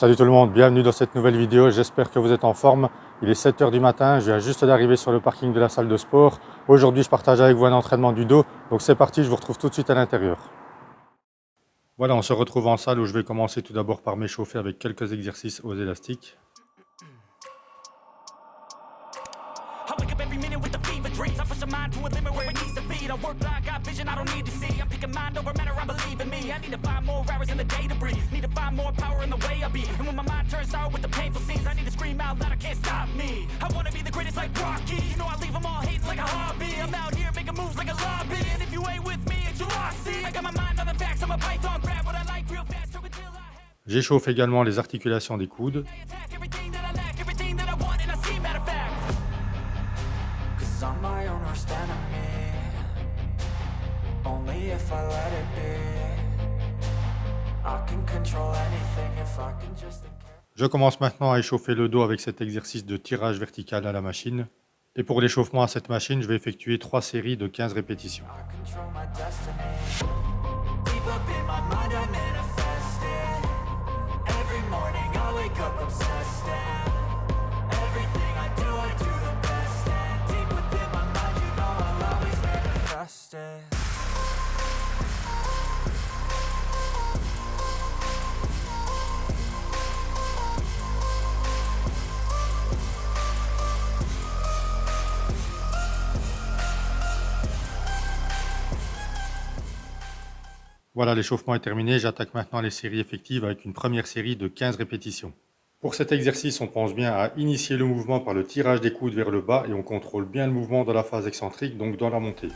Salut tout le monde, bienvenue dans cette nouvelle vidéo, j'espère que vous êtes en forme. Il est 7 h du matin, je viens juste d'arriver sur le parking de la salle de sport. Aujourd'hui je partage avec vous un entraînement du dos, donc c'est parti, je vous retrouve tout de suite à l'intérieur. Voilà, on se retrouve en salle où je vais commencer tout d'abord par m'échauffer avec quelques exercices aux élastiques. J'échauffe également les articulations des coudes. Je commence maintenant à échauffer le dos avec cet exercice de tirage vertical à la machine. Et pour l'échauffement à cette machine, je vais effectuer 3 séries de 15 répétitions. Voilà, l'échauffement est terminé, j'attaque maintenant les séries effectives avec une première série de 15 répétitions. Pour cet exercice, on pense bien à initier le mouvement par le tirage des coudes vers le bas et on contrôle bien le mouvement dans la phase excentrique, donc dans la montée.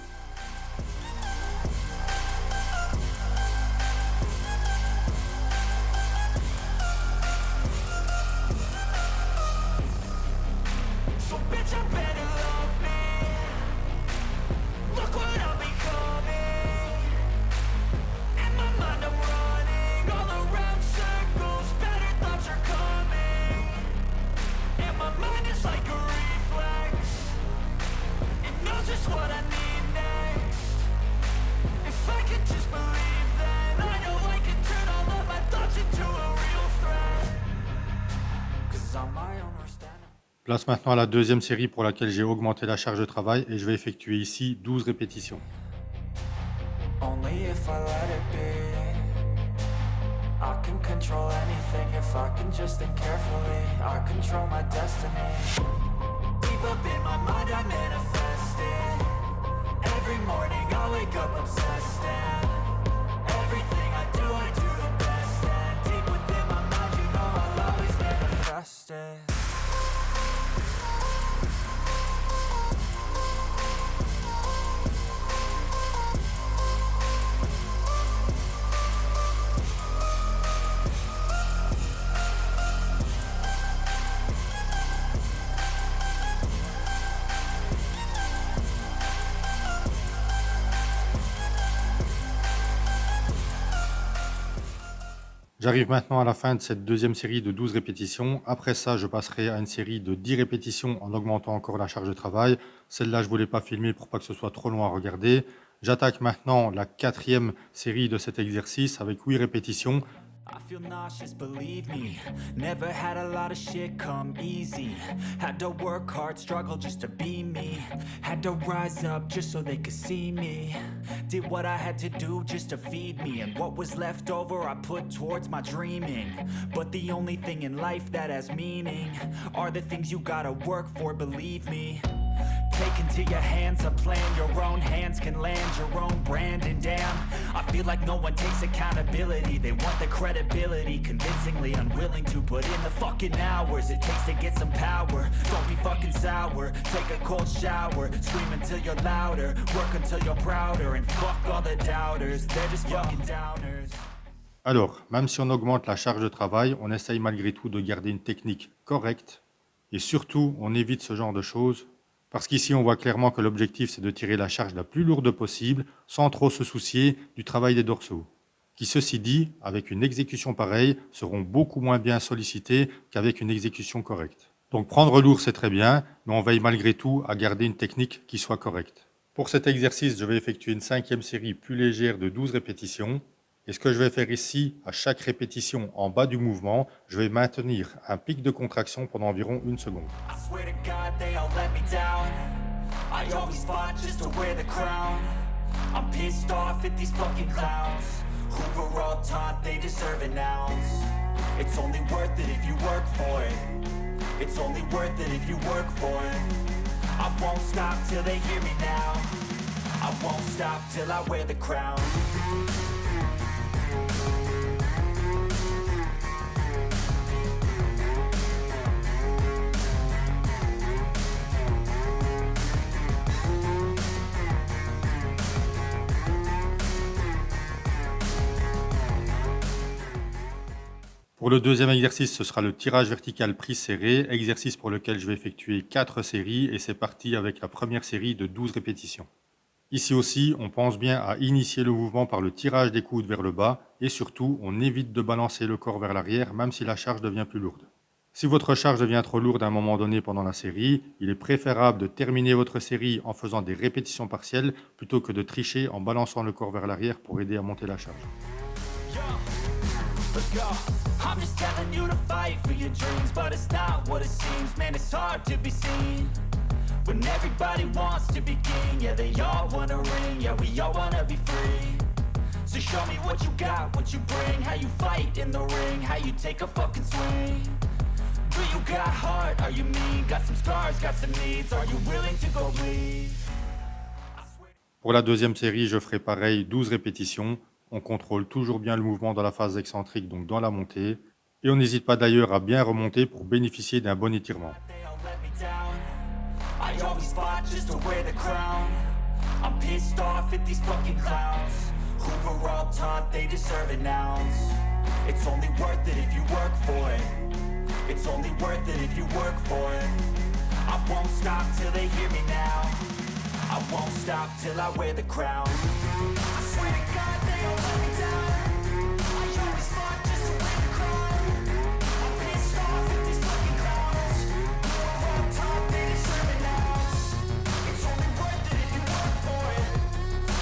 Place maintenant à la deuxième série pour laquelle j'ai augmenté la charge de travail et je vais effectuer ici 12 répétitions. J'arrive maintenant à la fin de cette deuxième série de 12 répétitions. Après ça, je passerai à une série de 10 répétitions en augmentant encore la charge de travail. Celle-là, je ne voulais pas filmer pour pas que ce soit trop long à regarder. J'attaque maintenant la quatrième série de cet exercice avec 8 répétitions. I feel nauseous, believe me. Never had a lot of shit come easy. Had to work hard, struggle just to be me. Had to rise up just so they could see me. Did what I had to do just to feed me. And what was left over I put towards my dreaming. But the only thing in life that has meaning are the things you gotta work for, believe me. Take into your hands a plan, your own hands can land your own brand. And damn, I feel like no one takes accountability. They want the credibility, convincingly unwilling to put in the fucking hours it takes to get some power. Don't be fucking sour, take a cold shower. Scream until you're louder, work until you're prouder. And fuck all the doubters, they're just fucking downers. Alors, même si on augmente la charge de travail, on essaye malgré tout de garder une technique correcte. Et surtout, on évite ce genre de choses. Parce qu'ici, on voit clairement que l'objectif, c'est de tirer la charge la plus lourde possible, sans trop se soucier du travail des dorsaux. Qui, ceci dit, avec une exécution pareille, seront beaucoup moins bien sollicités qu'avec une exécution correcte. Donc prendre lourd, c'est très bien, mais on veille malgré tout à garder une technique qui soit correcte. Pour cet exercice, je vais effectuer une cinquième série plus légère de 12 répétitions. Et ce que je vais faire ici, à chaque répétition en bas du mouvement, je vais maintenir un pic de contraction pendant environ 1 seconde. I swear to God they all let me down. I always fought just to wear the crown. I'm pissed off at these fucking clowns who were all taught they deserve an ounce. It's only worth it if you work for it. It's only worth it if you work for it. I won't stop till they hear me now. I won't stop till I wear the crown. Pour le deuxième exercice, ce sera le tirage vertical prise serrée, exercice pour lequel je vais effectuer 4 séries et c'est parti avec la première série de 12 répétitions. Ici aussi, on pense bien à initier le mouvement par le tirage des coudes vers le bas et surtout, on évite de balancer le corps vers l'arrière même si la charge devient plus lourde. Si votre charge devient trop lourde à un moment donné pendant la série, il est préférable de terminer votre série en faisant des répétitions partielles plutôt que de tricher en balançant le corps vers l'arrière pour aider à monter la charge. Let's go. I'm just telling you to fight for your dreams, but it's not what it seems. Man, it's hard to be seen when everybody wants to be king. Yeah, they all wanna ring. Yeah, we all wanna be free. So show me what you got, what you bring, how you fight in the ring, how you take a fucking swing. Do you got heart? Are you mean? Got some scars, got some needs. Are you willing to go bleed? Pour la deuxième série, je ferai pareil, 12 répétitions. On contrôle toujours bien le mouvement dans la phase excentrique, donc dans la montée. Et on n'hésite pas d'ailleurs à bien remonter pour bénéficier d'un bon étirement. They all let me down. I always fought just to wear the crown. I'm pissed off at these fucking clowns who were all taught they deserve an ounce. It's only worth it if you work for it. It's only worth it if you work for it. I won't stop till they hear me now. I won't stop till I wear the crown. I swear to God they all let me down. I always fought just to wear the crown. I'm pissed off at these fucking clowns who are all taught they deserve an ounce. It's only worth it if you work for it.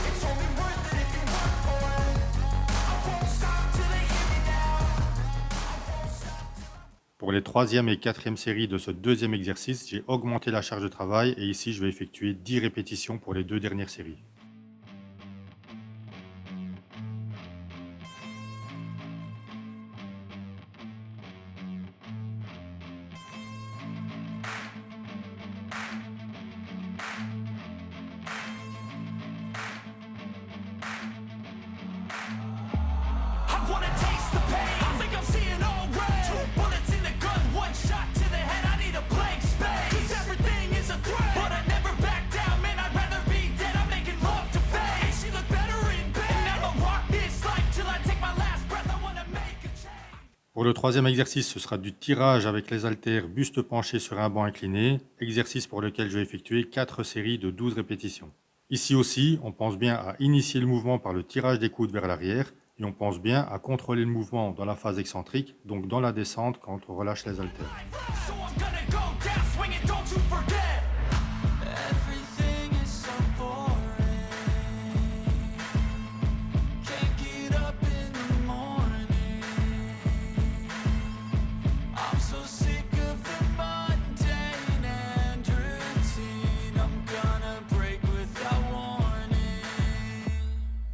It's only worth it if you work for it. I won't stop till they hear me now. I won't stop. Pour les troisième et quatrième séries de ce deuxième exercice, j'ai augmenté la charge de travail et ici, je vais effectuer 10 répétitions pour les 2 dernières séries. I wanna taste the pain. I think I'm seeing all red. 2 bullets in the gun, 1 shot to the head. I need a blank space. 'Cause everything is a threat. But I never back down, man. I'd rather be dead. I'm making love to fate. And she look better in bed. And I'ma rock this life till I take my last breath. I wanna make a change. Pour le troisième exercice, ce sera du tirage avec les haltères buste penché sur un banc incliné, exercice pour lequel je vais effectuer 4 séries de 12 répétitions. Ici aussi, on pense bien à initier le mouvement par le tirage des coudes vers l'arrière et on pense bien à contrôler le mouvement dans la phase excentrique, donc dans la descente quand on relâche les haltères. So I'm gonna go down swinging, don't you forget. Everything is so boring. Can't get up in the morning. I'm so sick of the mundane and routine. I'm gonna break without warning.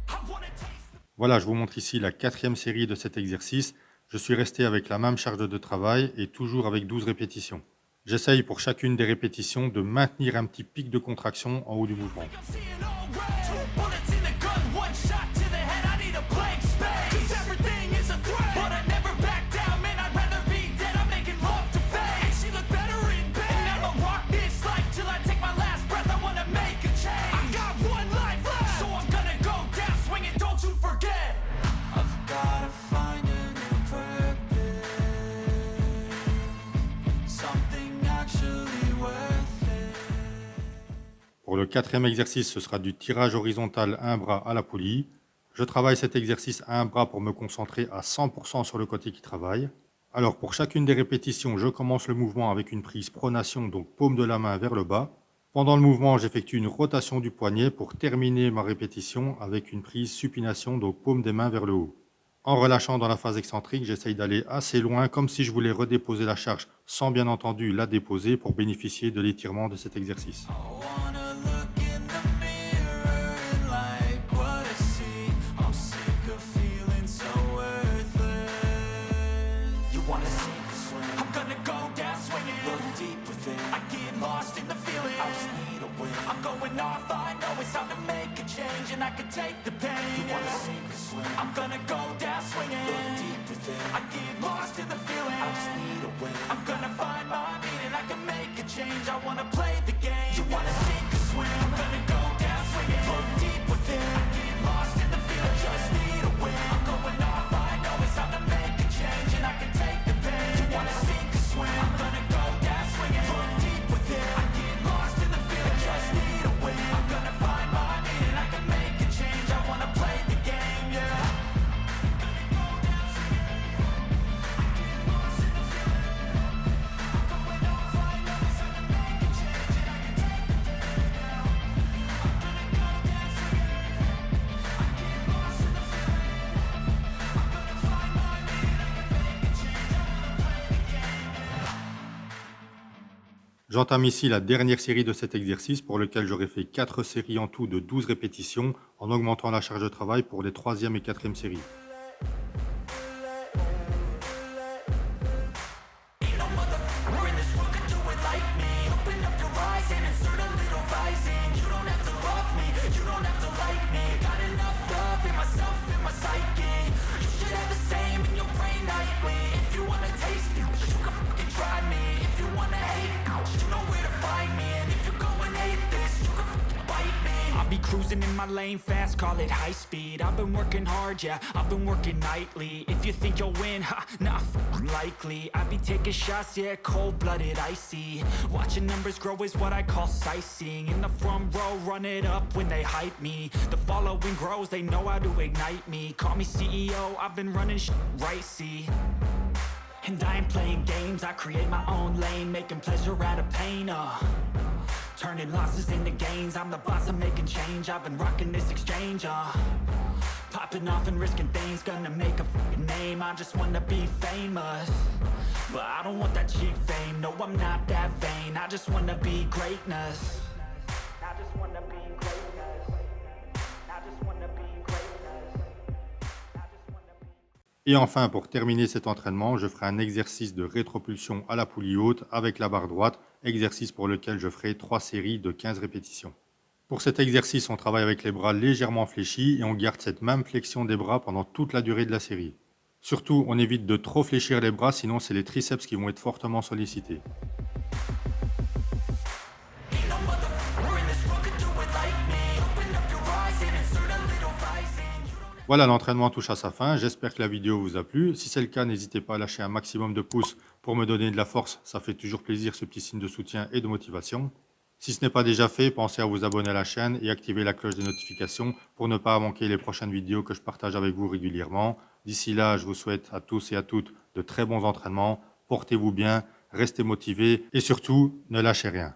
I wanna taste the Voilà, je vous montre ici la 4e série de cet exercice. Je suis resté avec la même charge de travail et toujours avec 12 répétitions. J'essaye pour chacune des répétitions de maintenir un petit pic de contraction en haut du mouvement. I'm seeing all red. 2 bullets in the gun, 1 shot to the head. I need a blank space. 'Cause everything is a threat. But I never back down, man. I'd rather be dead. I'm making love to fate. And she look better in bed. And I'ma rock this life till I take my last breath. I wanna make a change. I got 1 life left. So I'm gonna go down swinging, don't you forget. I've gotta find a new purpose. Something actually worth it. Pour le 4e exercice, ce sera du tirage horizontal un bras à la poulie. Je travaille cet exercice à un bras pour me concentrer à 100% sur le côté qui travaille. Alors pour chacune des répétitions, je commence le mouvement avec une prise pronation, donc paume de la main vers le bas. Pendant le mouvement, j'effectue une rotation du poignet pour terminer ma répétition avec une prise supination, donc paume des mains vers le haut. En relâchant dans la phase excentrique, j'essaye d'aller assez loin, comme si je voulais redéposer la charge, sans bien entendu la déposer pour bénéficier de l'étirement de cet exercice. Wanna look in the mirror and like what I see. I'm sick of feeling so worthless. You wanna sink or swim? I'm gonna go down swinging. Look deep within. I get lost in the feeling. I just need a win. I'm going off. I know it's time to make a change, and I can take the pain. You wanna sink or swim? I'm gonna go down swinging. Look deep within. I get lost in the feeling. I just need a win. I'm gonna find my meaning. I can make a change. I wanna play the game. You wanna sink or swim? I'm gonna go down swinging. Look deep within. I get lost in the feeling. I just need a win. I'm going off. I know it's time to make a change, and I can take the pain. You wanna sink or swim? I'm gonna go down swinging. Look deep within. I get lost in the feeling. I just need a win. I'm gonna find my meaning. I can make a change. I wanna play the game. Yeah. J'entame ici la dernière série de cet exercice pour lequel j'aurai fait 4 séries en tout de 12 répétitions en augmentant la charge de travail pour les 3e et 4e séries. Ain't no motherfucker in this world could do it like me. Open up your eyes and insert a little rising. You don't have to love me, you don't have to like me. Got enough love in myself, in my psyche. You should have the same in your brain nightly. If you wanna taste it, you can fucking try me. If you wanna hate, you know where to find me. And if you go and hate this, you can fucking bite me. I'll be cruising in my lane fast, call it high speed. I've been working hard, yeah, I've been working nightly. If you think you'll win, ha, not likely. I be taking shots, yeah, cold-blooded, icy. Watching numbers grow is what I call sightseeing. In the front row, run it up when they hype me. The following grows, they know how to ignite me. Call me CEO, I've been running right, see. And I ain't playing games, I create my own lane, making pleasure out of pain, turning losses into gains, I'm the boss, I'm making change. I've been rocking this exchange, popping off and risking things, gonna make a fucking name. I just wanna be famous, but I don't want that cheap fame. No, I'm not that vain, I just wanna be greatness. I just wanna be greatness. I just wanna be greatness. I just wanna be... Et enfin, pour terminer cet entraînement, je ferai un exercice de rétropulsion à la poulie haute avec la barre droite, exercice pour lequel je ferai 3 séries de 15 répétitions. Pour cet exercice, on travaille avec les bras légèrement fléchis et on garde cette même flexion des bras pendant toute la durée de la série. Surtout, on évite de trop fléchir les bras, sinon c'est les triceps qui vont être fortement sollicités. Ain't no motherfucker in this world could do it like me. Open up your eyes and insert a little rising. You don't Voilà, l'entraînement touche à sa fin. J'espère que la vidéo vous a plu. Si c'est le cas, n'hésitez pas à lâcher un maximum de pouces pour me donner de la force. Ça fait toujours plaisir, ce petit signe de soutien et de motivation. Si ce n'est pas déjà fait, pensez à vous abonner à la chaîne et activer la cloche des notifications pour ne pas manquer les prochaines vidéos que je partage avec vous régulièrement. D'ici là, je vous souhaite à tous et à toutes de très bons entraînements. Portez-vous bien, restez motivés et surtout, ne lâchez rien.